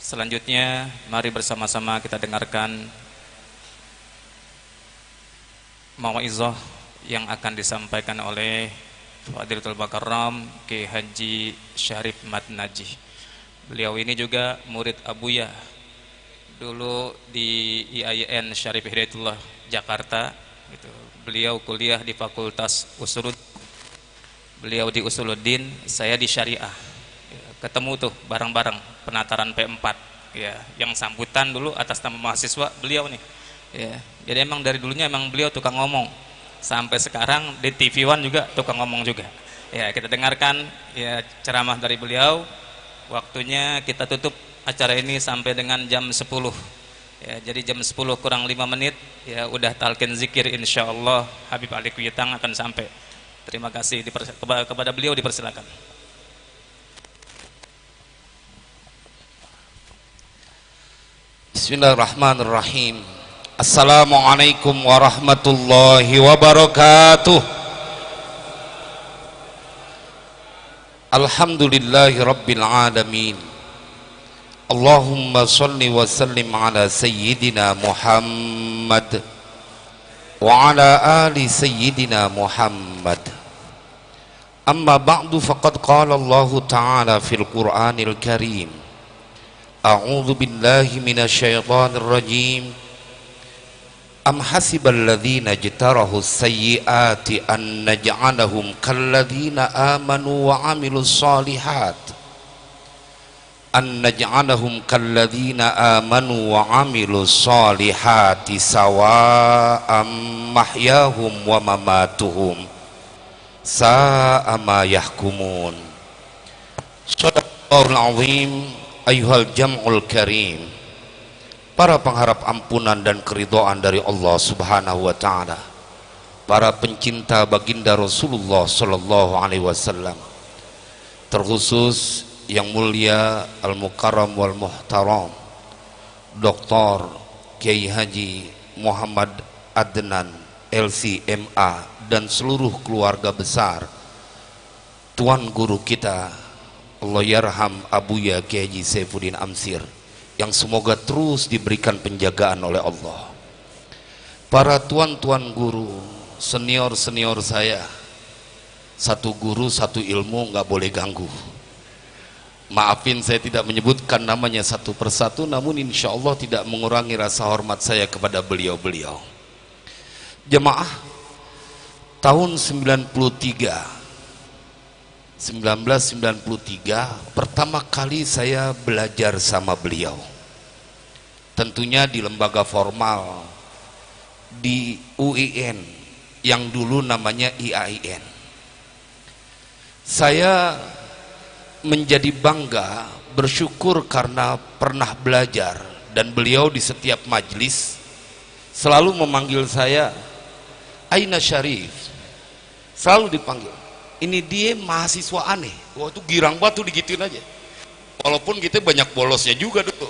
Selanjutnya mari bersama-sama kita dengarkan mau'izah yang akan disampaikan oleh Fadilatul Mukarram Ki Haji Syarif Madnaji. Beliau ini juga murid Abuya dulu di IAIN Syarif Hidayatullah Jakarta gitu. Beliau kuliah di Fakultas Usuluddin, beliau di Usuluddin, saya di Syariah. Ketemu tuh bareng-bareng penataran P4 ya, yang sambutan dulu atas nama mahasiswa beliau nih ya. Jadi emang dari dulunya emang beliau tukang ngomong, sampai sekarang di TV One juga tukang ngomong juga ya. Kita dengarkan ya ceramah dari beliau. Waktunya kita tutup acara ini sampai dengan jam 10 ya. Jadi jam 10 kurang 5 menit ya udah talqin zikir, insyaallah Habib Ali Kuyitang akan sampai. Terima kasih kepada beliau, dipersilakan. Bismillahirrahmanirrahim. Assalamualaikum warahmatullahi wabarakatuh. Alhamdulillahi rabbil alamin. Allahumma salli wa sallim ala sayyidina Muhammad wa ala ali sayyidina Muhammad. Amma ba'du, faqad qala Allah ta'ala fil Qur'anil Karim. A'udzu billahi minasyaitonir rajim. Am hasibal ladzina jtarahu sayyiati an naj'alahum kalladzina amanu wa 'amilus shalihat. An naj'alahum kalladzina amanu wa 'amilus shalihati sawa'am mahyahum wa mamatuhum sa'a ma yahkumun. Shadaqallahul 'azim. Ayyuhal jam'ul karim, para pengharap ampunan dan keridhaan dari Allah Subhanahu wa taala, para pencinta baginda Rasulullah sallallahu alaihi wasallam, terkhusus yang mulia Al-Mukarram wal Muhtaram Dr. Kiai Haji Muhammad Adnan LCMA dan seluruh keluarga besar Tuan Guru kita Allah yarham Abuya Kiai Haji Saifuddin Amsir, yang semoga terus diberikan penjagaan oleh Allah. Para tuan-tuan guru, senior-senior saya, satu guru satu ilmu, nggak boleh ganggu. Maafin saya tidak menyebutkan namanya satu persatu, namun insya Allah tidak mengurangi rasa hormat saya kepada beliau-beliau. Jemaah, tahun 1993 pertama kali saya belajar sama beliau, tentunya di lembaga formal di UIN yang dulu namanya IAIN. Saya menjadi bangga, bersyukur karena pernah belajar, dan beliau di setiap majelis selalu memanggil saya Aina Syarif, selalu dipanggil. Ini dia mahasiswa aneh. Wah, itu girang banget tuh digituin aja. Walaupun kita banyak bolosnya juga dulu.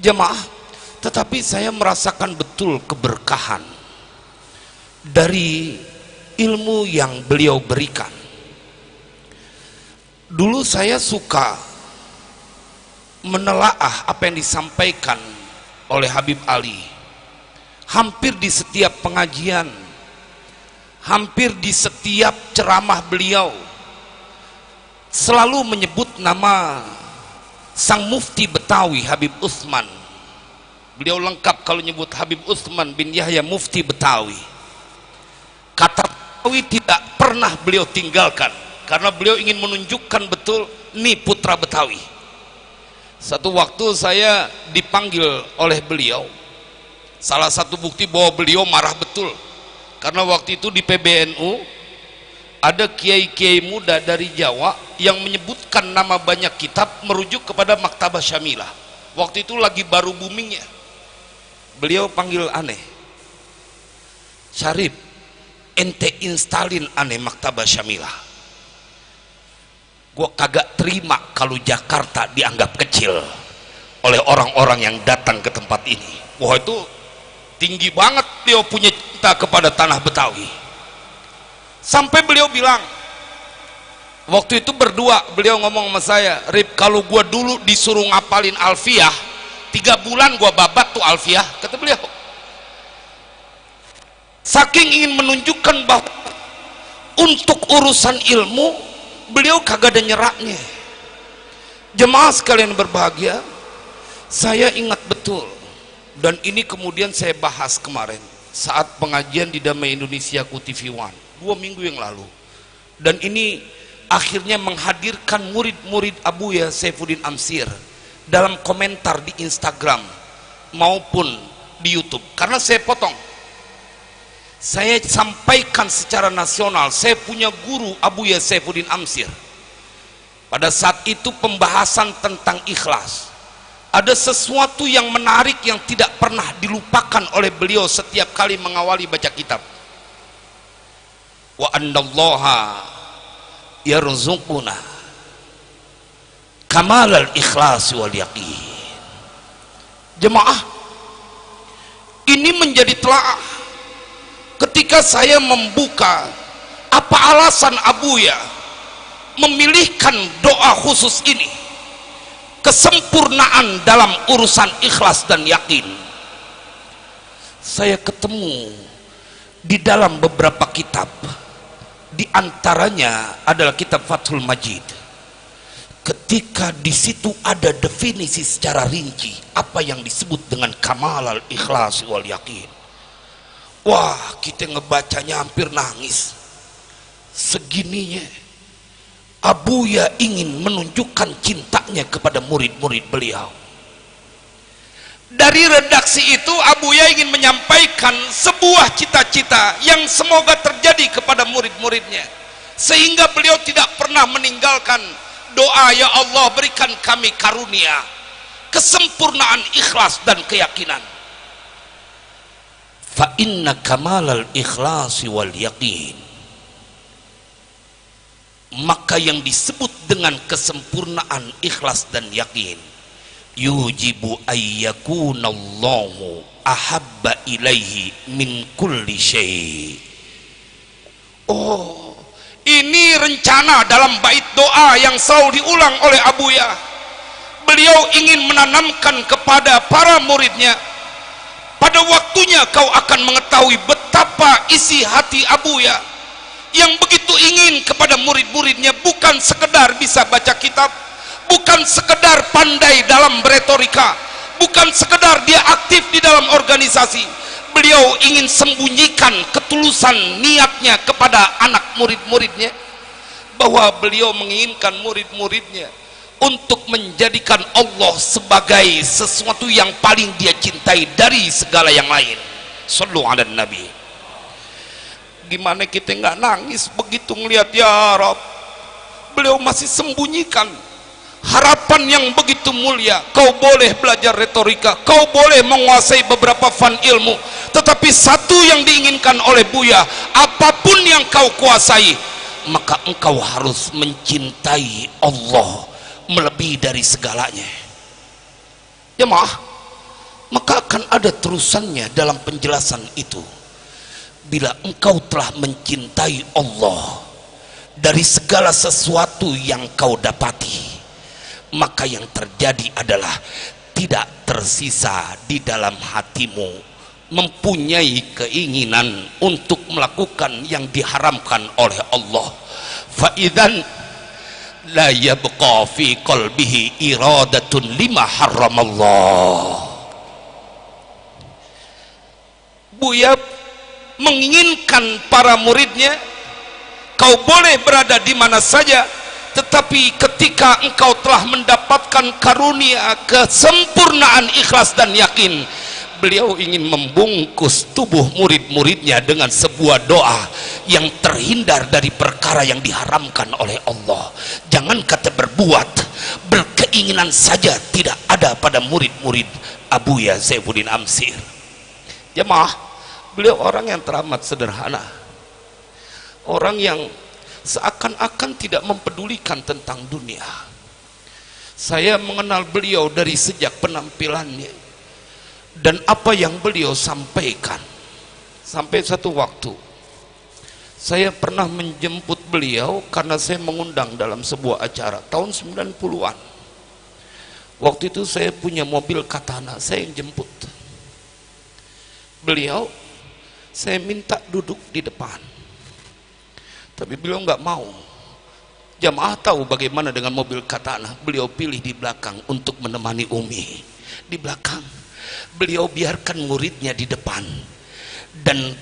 Jemaah, tetapi saya merasakan betul keberkahan dari ilmu yang beliau berikan. Dulu saya suka menelaah apa yang disampaikan oleh Habib Ali. Hampir di setiap pengajian, hampir di setiap ceramah beliau selalu menyebut nama sang mufti Betawi Habib Utsman. Beliau lengkap kalau nyebut Habib Utsman bin Yahya mufti Betawi. Kata Betawi tidak pernah beliau tinggalkan, karena beliau ingin menunjukkan betul nih putra Betawi. Satu waktu saya dipanggil oleh beliau, salah satu bukti bahwa beliau marah betul, karena waktu itu di PBNU ada kiai-kiai muda dari Jawa yang menyebutkan nama banyak kitab merujuk kepada Maktabah Syamilah. Waktu itu lagi baru boomingnya. Beliau panggil aneh, Syarif, ente instalin aneh Maktabah Syamilah. Gua kagak terima kalau Jakarta dianggap kecil oleh orang-orang yang datang ke tempat ini. Wah, itu tinggi banget beliau punya cinta kepada tanah Betawi, sampai beliau bilang, Waktu itu berdua beliau ngomong sama saya, Rip, kalau gua dulu disuruh ngapalin alfiyah 3 bulan gua babat tuh alfiyah, kata beliau. Saking ingin menunjukkan bahwa untuk urusan ilmu beliau kagak ada nyeraknya. Jemaah sekalian berbahagia, saya ingat betul, dan ini kemudian saya bahas kemarin saat pengajian di Damai Indonesia ku TV One 2 minggu yang lalu, dan ini akhirnya menghadirkan murid-murid Abuya Saifuddin Amsir dalam komentar di Instagram maupun di YouTube. Karena saya potong, saya sampaikan secara nasional, saya punya guru Abuya Saifuddin Amsir. Pada saat itu pembahasan tentang ikhlas, ada sesuatu yang menarik yang tidak pernah dilupakan oleh beliau setiap kali mengawali baca kitab. Wa annallaha yarzuquna kamalal ikhlas wal yaqin. Jemaah, ini menjadi telaah ketika saya membuka apa alasan Abuya memilihkan doa khusus ini, kesempurnaan dalam urusan ikhlas dan yakin. Saya ketemu di dalam beberapa kitab, di antaranya adalah kitab Fathul Majid. Ketika di situ ada definisi secara rinci apa yang disebut dengan kamal al-ikhlas wal yakin. Wah, kita ngebacanya hampir nangis. Segininya Abuya ingin menunjukkan cintanya kepada murid-murid beliau. Dari redaksi itu Abuya ingin menyampaikan sebuah cita-cita yang semoga terjadi kepada murid-muridnya, sehingga beliau tidak pernah meninggalkan doa, ya Allah berikan kami karunia kesempurnaan ikhlas dan keyakinan. Fa inna kamalal ikhlasi wal yaqin, maka yang disebut dengan kesempurnaan ikhlas dan yakin, yujibu ayyakunallahu ahabba ilaihi min kulli syai'. Oh, ini rencana dalam bait doa yang selalu diulang oleh Abuya. Beliau ingin menanamkan kepada para muridnya, pada waktunya kau akan mengetahui betapa isi hati Abuya yang begitu ingin kepada murid-muridnya, bukan sekedar bisa baca kitab, bukan sekedar pandai dalam beretorika, bukan sekedar dia aktif di dalam organisasi. Beliau ingin sembunyikan ketulusan niatnya kepada anak murid-muridnya, bahwa beliau menginginkan murid-muridnya untuk menjadikan Allah sebagai sesuatu yang paling dia cintai dari segala yang lain. Sallu ala Nabi. Gimana kita nggak nangis begitu ngelihat, ya Rabb, beliau masih sembunyikan harapan yang begitu mulia. Kau boleh belajar retorika, kau boleh menguasai beberapa fan ilmu, tetapi satu yang diinginkan oleh Buya, apapun yang kau kuasai, maka engkau harus mencintai Allah melebihi dari segalanya. Jemaah, maka akan ada terusannya dalam penjelasan itu. Bila engkau telah mencintai Allah dari segala sesuatu yang kau dapati, maka yang terjadi adalah tidak tersisa di dalam hatimu mempunyai keinginan untuk melakukan yang diharamkan oleh Allah. Fa idzan la yabqa fi qalbihi iradatun lima haramallah. Buya menginginkan para muridnya, kau boleh berada di mana saja, tetapi ketika engkau telah mendapatkan karunia kesempurnaan ikhlas dan yakin, beliau ingin membungkus tubuh murid-muridnya dengan sebuah doa yang terhindar dari perkara yang diharamkan oleh Allah. Jangan kata berbuat, berkeinginan saja tidak ada pada murid-murid Abuya Saifuddin Amsir. Jemaah, beliau orang yang teramat sederhana, orang yang seakan-akan tidak mempedulikan tentang dunia. Saya mengenal beliau dari sejak penampilannya dan apa yang beliau sampaikan. Sampai satu waktu Saya pernah menjemput beliau karena saya mengundang dalam sebuah acara tahun 90-an. Waktu itu saya punya mobil Katana, saya yang jemput beliau. Saya minta duduk di depan, tapi beliau nggak mau. Jamaah tahu bagaimana dengan mobil Katana, beliau pilih di belakang untuk menemani Umi. Di belakang beliau biarkan muridnya di depan, dan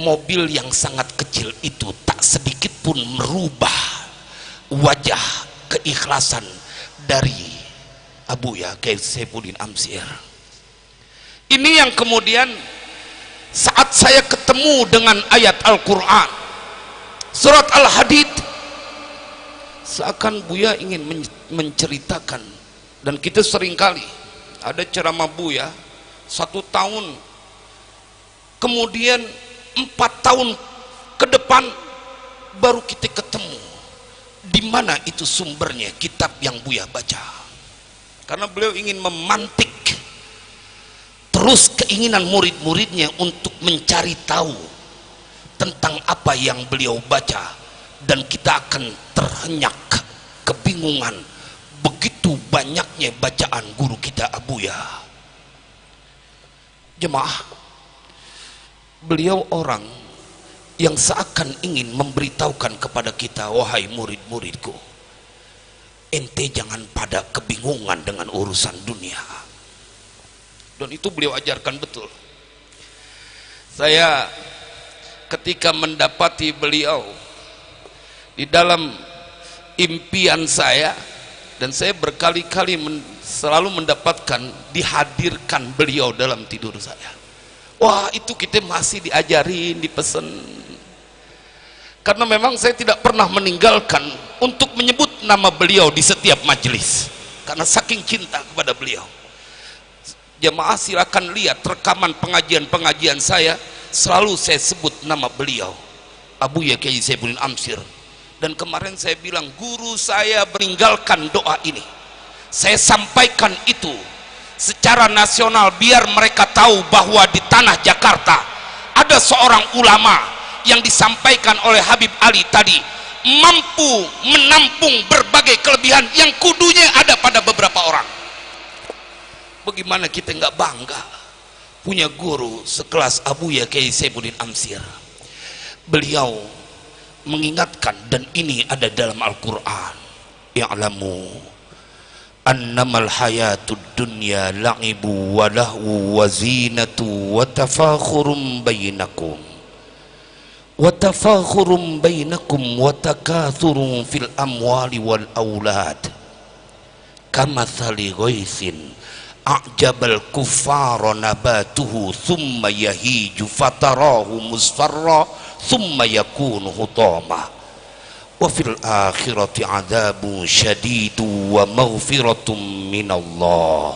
mobil yang sangat kecil itu tak sedikit pun merubah wajah keikhlasan dari Abuya Kiai Saifuddin Amsyir. Ini yang kemudian saat saya ketemu dengan ayat Al-Quran surat Al-Hadid, seakan Buya ingin menceritakan, dan kita seringkali ada ceramah Buya 1 tahun, kemudian 4 tahun ke depan baru kita ketemu di mana itu sumbernya kitab yang Buya baca, karena beliau ingin memantik terus keinginan murid-muridnya untuk mencari tahu tentang apa yang beliau baca, dan kita akan terhenyak kebingungan begitu banyaknya bacaan guru kita Abuya. Jemaah, beliau orang yang seakan ingin memberitahukan kepada kita, wahai murid-muridku, ente jangan pada kebingungan dengan urusan dunia. Dan itu beliau ajarkan betul. Saya ketika mendapati beliau di dalam impian saya, dan saya berkali-kali selalu mendapatkan dihadirkan beliau dalam tidur saya. Wah, itu kita masih diajarin, dipesen. Karena memang saya tidak pernah meninggalkan untuk menyebut nama beliau di setiap majelis, karena saking cinta kepada beliau. Jemaah silakan lihat rekaman pengajian-pengajian saya, selalu saya sebut nama beliau, Abuya Kiai Saifuddin Amsyir. Dan kemarin saya bilang, guru saya meninggalkan doa ini. Saya sampaikan itu secara nasional biar mereka tahu bahwa di tanah Jakarta ada seorang ulama yang disampaikan oleh Habib Ali tadi, mampu menampung berbagai kelebihan yang kudunya ada pada beberapa orang. Bagaimana kita nggak bangga punya guru sekelas Abuya Kiai Saifuddin Amsyir? Beliau mengingatkan, dan ini ada dalam Al-Quran, ya'lamu annamal hayatud dunya la'ibu wa lahu wa zinatu wa tafakhurum bainakum wa takathurun fil amwali wal aulad kamathali ghaithin a'jabal kuffara nabatuhu thumma yahiju fatarahu musfarra thumma yakunu hutama wa fil akhirati adzabun syadidu wa maghfiratum minallah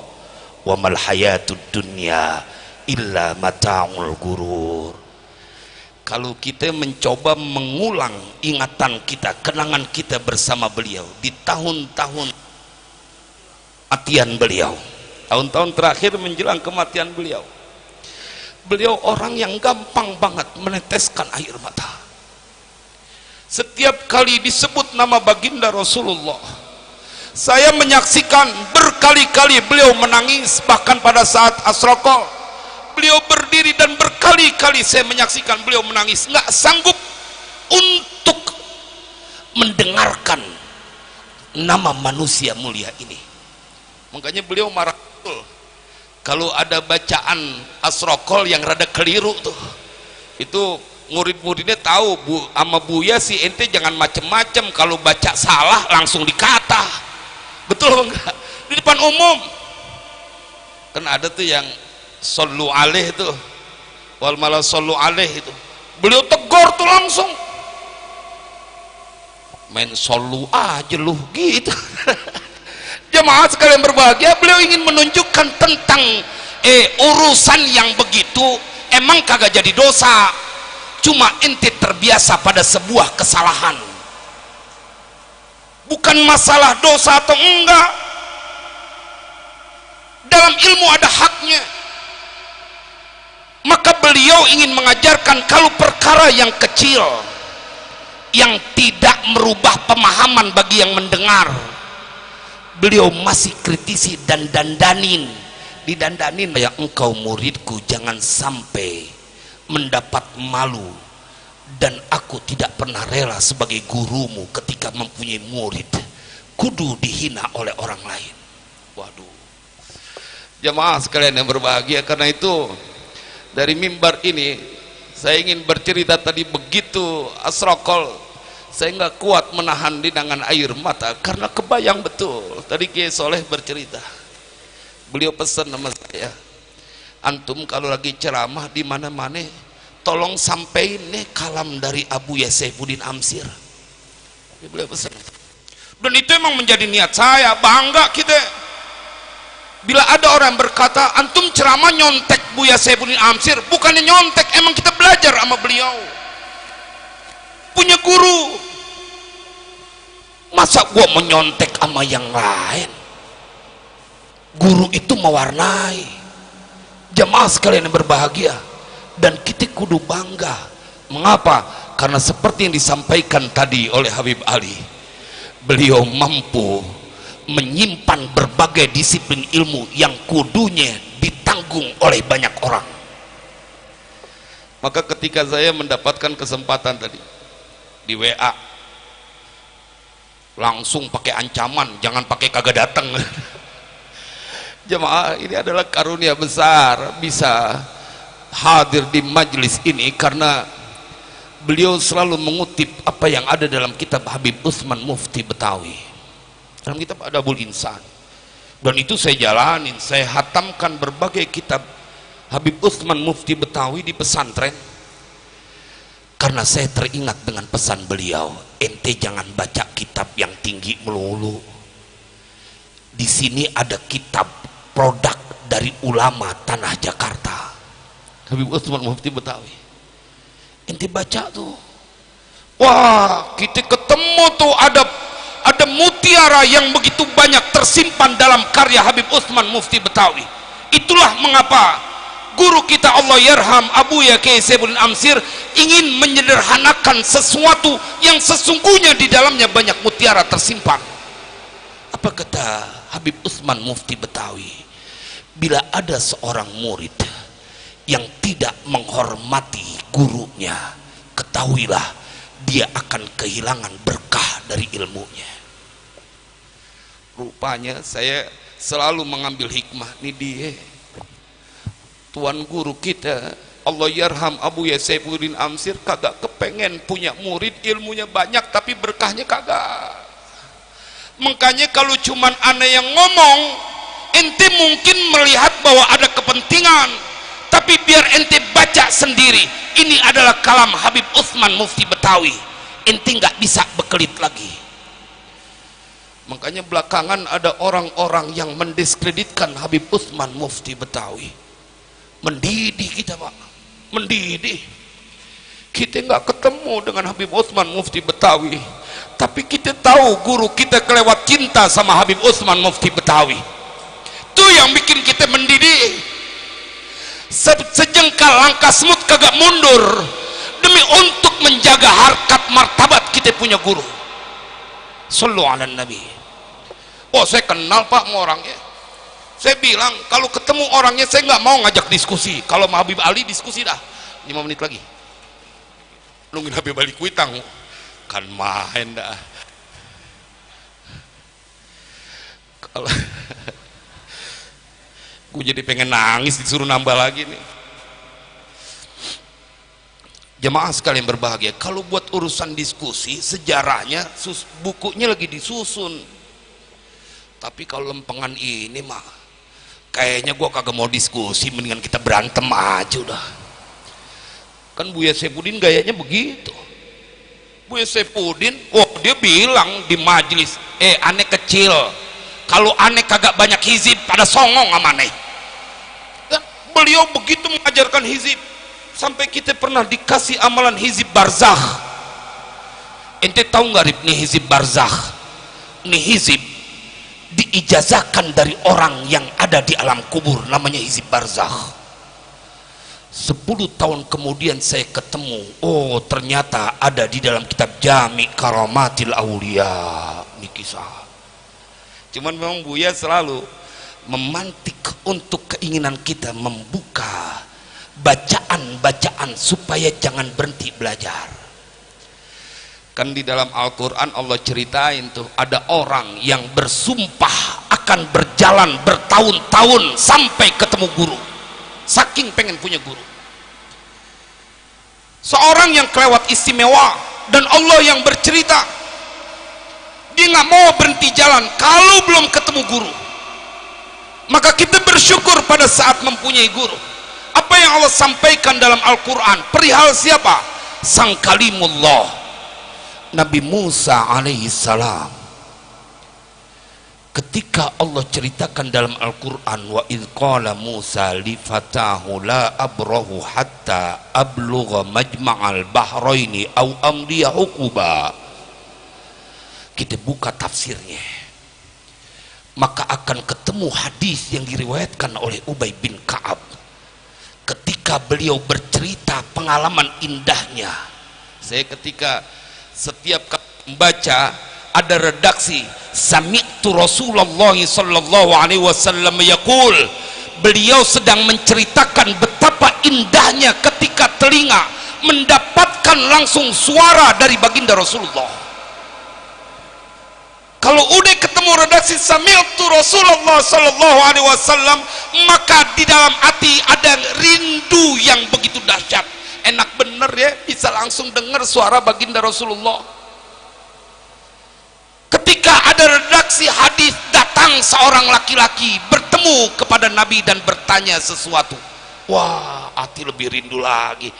wa mal hayatud dunya illa mata'ul gurur. Kalau kita mencoba mengulang ingatan kita, kenangan kita bersama beliau di tahun-tahun kematian beliau, tahun-tahun terakhir menjelang kematian beliau, beliau orang yang gampang banget meneteskan air mata. Setiap kali disebut nama baginda Rasulullah, saya menyaksikan berkali-kali beliau menangis. Bahkan pada saat asraqah beliau berdiri, dan berkali-kali saya menyaksikan beliau menangis, nggak sanggup untuk mendengarkan nama manusia mulia ini. Makanya beliau marah kalau ada bacaan asrokol yang rada keliru tuh. Itu murid-muridnya tahu, sama Buya si ente jangan macem-macem, kalau baca salah langsung dikata. Betul enggak? Di depan umum kan ada tuh yang sallu alaih tuh, wal malah sallu alaih itu, beliau tegur tuh langsung, main sallu aja lu gitu. Jemaah sekalian berbahagia, beliau ingin menunjukkan tentang urusan yang begitu emang kagak jadi dosa, cuma ente terbiasa pada sebuah kesalahan, bukan masalah dosa atau enggak. Dalam ilmu ada haknya. Maka beliau ingin mengajarkan kalau perkara yang kecil yang tidak merubah pemahaman bagi yang mendengar. Beliau masih kritisi dan didandanin, ya engkau muridku jangan sampai mendapat malu, dan aku tidak pernah rela sebagai gurumu ketika mempunyai murid kudu dihina oleh orang lain. Waduh, jamaah sekalian yang berbahagia, karena itu dari mimbar ini saya ingin bercerita tadi begitu asrokol, saya nggak kuat menahan dengan air mata karena kebayang betul. Tadi Kiai Soleh bercerita, beliau pesan sama saya, antum kalau lagi ceramah di mana-mana tolong sampein nih kalam dari Abu Saifuddin Amsir. Beliau pesan, dan itu emang menjadi niat saya, bangga kita bila ada orang berkata antum ceramah nyontek Buya Saifuddin Amsir. Bukannya nyontek, emang kita belajar sama beliau, punya guru. Masa gua menyontek sama yang lain? Guru itu mewarnai. Jamaah sekalian yang berbahagia, dan kita kudu bangga. Mengapa? Karena seperti yang disampaikan tadi oleh Habib Ali, beliau mampu menyimpan berbagai disiplin ilmu yang kudunya ditanggung oleh banyak orang. Maka ketika saya mendapatkan kesempatan tadi di WA, langsung pakai ancaman, jangan pakai kagak datang. Jemaah, ini adalah karunia besar bisa hadir di majelis ini karena beliau selalu mengutip apa yang ada dalam kitab Habib Utsman Mufti Betawi, dalam kitab Adabul Insan. Dan itu saya jalanin, saya hatamkan berbagai kitab Habib Utsman Mufti Betawi di pesantren, karena saya teringat dengan pesan beliau, ente jangan baca kitab yang tinggi melulu. Di sini ada kitab produk dari ulama tanah Jakarta, Habib Utsman Mufti Betawi, ente baca tuh, wah kita ketemu tuh ada mutiara yang begitu banyak tersimpan dalam karya Habib Utsman Mufti Betawi. Itulah mengapa guru kita Allah yarham Abu Kiai Saifuddin Amsir ingin menyederhanakan sesuatu yang sesungguhnya di dalamnya banyak mutiara tersimpan. Apa kata Habib Utsman Mufti Betawi? Bila ada seorang murid yang tidak menghormati gurunya, ketahuilah dia akan kehilangan berkah dari ilmunya. Rupanya saya selalu mengambil hikmah nih, dia tuan guru kita Allah yarham Abu Saifuddin Amsir kagak kepengen punya murid ilmunya banyak tapi berkahnya kagak. Makanya kalau cuman aneh yang ngomong, ente mungkin melihat bahwa ada kepentingan, tapi biar ente baca sendiri, ini adalah kalam Habib Utsman Mufti Betawi, ente nggak bisa bekelit lagi. Makanya belakangan ada orang-orang yang mendiskreditkan Habib Utsman Mufti Betawi. Mendidih kita, Pak, mendidih. Kita nggak ketemu dengan Habib Utsman Mufti Betawi, tapi kita tahu guru kita kelewat cinta sama Habib Utsman Mufti Betawi. Itu yang bikin kita mendidih. Sejengkal langkah semut kagak mundur demi untuk menjaga harkat martabat kita punya guru. Sallu ala Nabi. Oh, saya kenal Pak sama orangnya. Saya bilang kalau ketemu orangnya saya nggak mau ngajak diskusi. Kalau sama Habib Ali diskusi dah 5 menit lagi. Nungguin Habib Ali kuitang kan main dah. Kalau gue jadi pengen nangis disuruh nambah lagi nih. Jemaah sekalian berbahagia, kalau buat urusan diskusi sejarahnya bukunya lagi disusun. Tapi kalau lempengan ini mah kayaknya gua kagak mau diskusi, mendingan kita berantem aja udah. Kan Buya Saifuddin gayanya begitu. Buya Saifuddin, dia bilang di majelis, aneh kecil, kalau aneh kagak banyak hizib pada songong sama aneh. Dan beliau begitu mengajarkan hizib, sampai kita pernah dikasih amalan hizib barzakh. Ente tahu nggak nih hizib barzakh? Nih hizib diijazahkan dari orang yang ada di alam kubur, namanya hizib barzakh. 10 tahun kemudian saya ketemu, oh ternyata ada di dalam kitab Jami' Karamatil Aulia. Ini kisah. Cuman memang Buya selalu memantik untuk keinginan kita membuka bacaan-bacaan supaya jangan berhenti belajar. Kan di dalam Al-Quran Allah ceritain tuh, ada orang yang bersumpah akan berjalan bertahun-tahun sampai ketemu guru, saking pengen punya guru. Seorang yang kelewat istimewa, dan Allah yang bercerita dia nggak mau berhenti jalan kalau belum ketemu guru. Maka kita bersyukur pada saat mempunyai guru. Apa yang Allah sampaikan dalam Al-Quran perihal siapa? Sang kalimullah, Nabi Musa alaihissalam. Ketika Allah ceritakan dalam Al-Quran, wa idh qala Musa li fatahu la abrahu hatta ablugha majma'al bahraini au amdiya hukuba. Kita buka tafsirnya, maka akan ketemu hadis yang diriwayatkan oleh Ubay bin Ka'ab ketika beliau bercerita pengalaman indahnya. Saya ketika setiap kali membaca ada redaksi sami'tu Rasulullah sallallahu alaihi wasallam yaqul, beliau sedang menceritakan betapa indahnya ketika telinga mendapatkan langsung suara dari baginda Rasulullah. Kalau udah ketemu redaksi sami'tu Rasulullah sallallahu alaihi wasallam, maka di dalam hati ada rindu yang begitu dahsyat. Enak bener ya, bisa langsung dengar suara baginda Rasulullah. Ketika ada redaksi hadis, datang seorang laki-laki bertemu kepada Nabi dan bertanya sesuatu, wah hati lebih rindu lagi.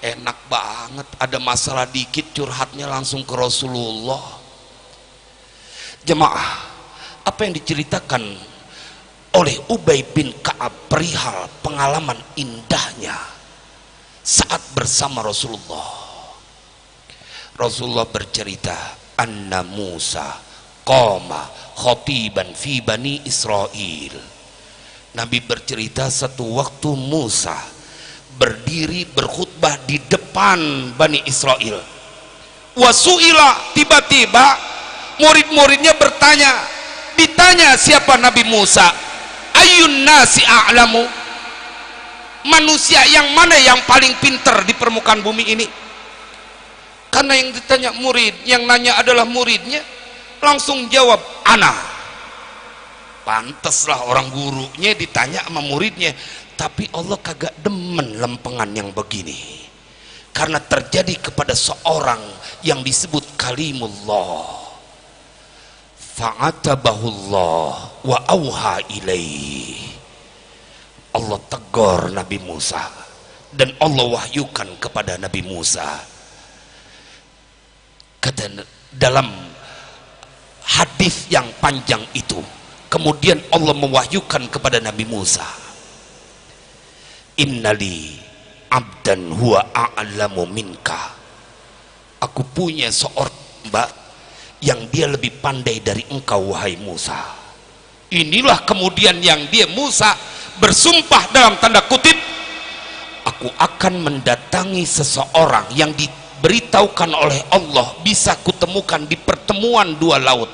Enak banget, ada masalah dikit curhatnya langsung ke Rasulullah. Jemaah, apa yang diceritakan oleh Ubay bin Ka'ab perihal pengalaman indahnya saat bersama Rasulullah. Rasulullah bercerita, anna Musa qama khatiban fi bani Israel. Nabi bercerita satu waktu Musa berdiri berkhutbah di depan Bani Israel. Wasu'ila, tiba-tiba murid-muridnya bertanya, ditanya siapa Nabi Musa, ayun nasi a'lamu, manusia yang mana yang paling pinter di permukaan bumi ini. Karena yang ditanya murid, yang nanya adalah muridnya, langsung jawab ana. Pantaslah orang gurunya ditanya sama muridnya. Tapi Allah kagak demen lempengan yang begini, karena terjadi kepada seorang yang disebut kalimullah. Fa'atabahullah wa auha ilaih. Allah tegur Nabi Musa dan Allah wahyukan kepada Nabi Musa. Kata dalam hadis yang panjang itu, kemudian Allah mewahyukan kepada Nabi Musa, innali abdan huwa a'lamu minka. Aku punya seorang hamba yang dia lebih pandai dari engkau wahai Musa. Inilah kemudian yang dia Musa bersumpah dalam tanda kutip, aku akan mendatangi seseorang yang diberitahukan oleh Allah bisa kutemukan di pertemuan dua laut.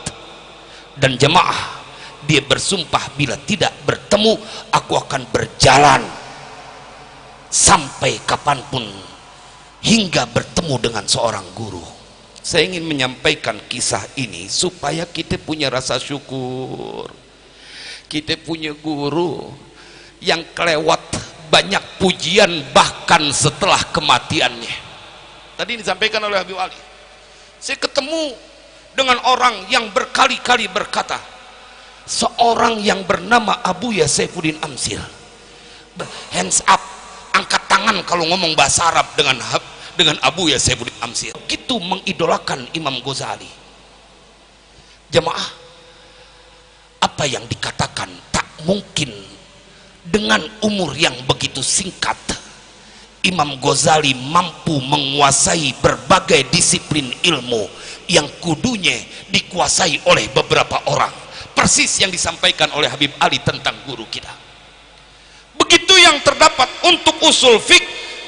Dan jemaah, dia bersumpah bila tidak bertemu aku akan berjalan sampai kapanpun hingga bertemu dengan seorang guru. Saya ingin menyampaikan kisah ini supaya kita punya rasa syukur. Kita punya guru yang kelewat banyak pujian bahkan setelah kematiannya. Tadi disampaikan oleh Habib Ali, saya ketemu dengan orang yang berkali-kali berkata, seorang yang bernama Abu Ya Saifuddin Amsil, hands up, angkat tangan kalau ngomong bahasa Arab dengan Abu Ya Saifuddin Amsil. Begitu mengidolakan Imam Ghazali. Jemaah, apa yang dikatakan tak mungkin dengan umur yang begitu singkat Imam Ghazali mampu menguasai berbagai disiplin ilmu yang kudunya dikuasai oleh beberapa orang. Persis yang disampaikan oleh Habib Ali tentang guru kita. Begitu yang terdapat untuk usul fik,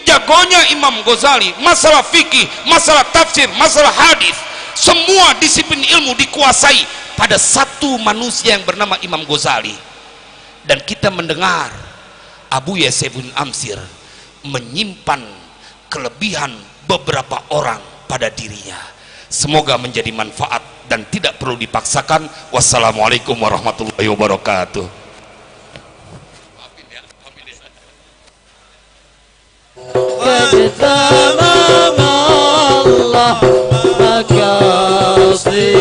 jagonya Imam Ghazali. Masalah fikih, masalah tafsir, masalah hadis, semua disiplin ilmu dikuasai pada satu manusia yang bernama Imam Ghazali. Dan kita mendengar Abu Yasebun Amsir menyimpan kelebihan beberapa orang pada dirinya. Semoga menjadi manfaat dan tidak perlu dipaksakan. Wassalamualaikum warahmatullahi wabarakatuh. Allah